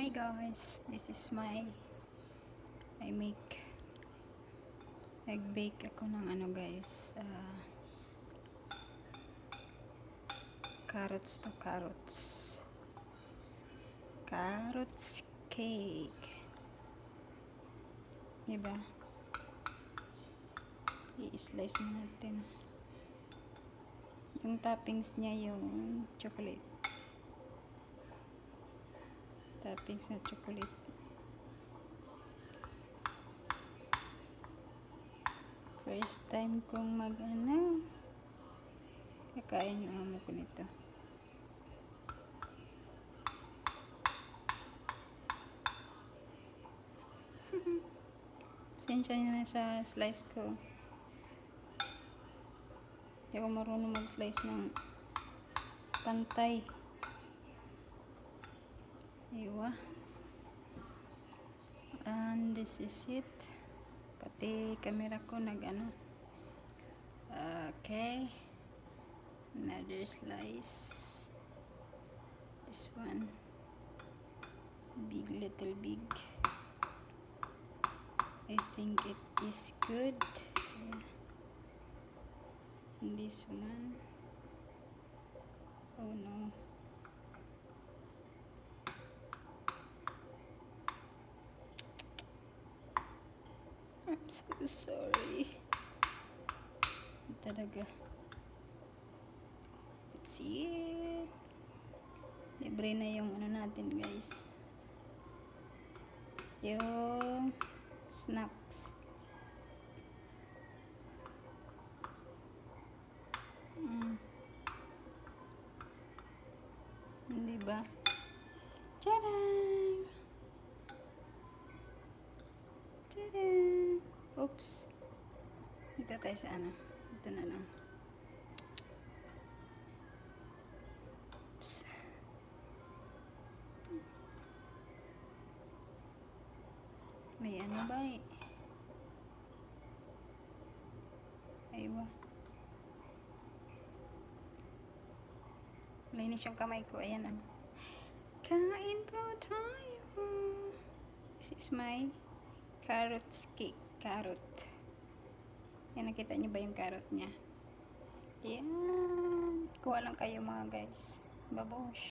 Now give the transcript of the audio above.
Hi guys, this is nag-bake ako ng guys, carrots cake, diba? I-slice na natin yung toppings niya, yung chocolate na chocolate. First time kong kakain yung amo ko nito. Pasensya nyo na sa slice ko. Hindi ako marunong mag-slice ng pantay. Iwa. And this is it. Pati camera ko okay. Another slice. This one. Little big. I think it is good. Yeah. And this one. Oh no. I'm so sorry. Talaga. Let's see. Libre na yung natin guys. Yung snacks. Diba? Tadam! Tadam! Oops. Dito tayo sa Ito na lang. Oops. May ba eh? Aywa. Malinis yung kamay ko. Ayan o. Kain po tayo. This is my cake. Carrot. Yan, nakita nyo ba yung carrot niya? Yan. Kuha lang kayo mga guys. Babosh.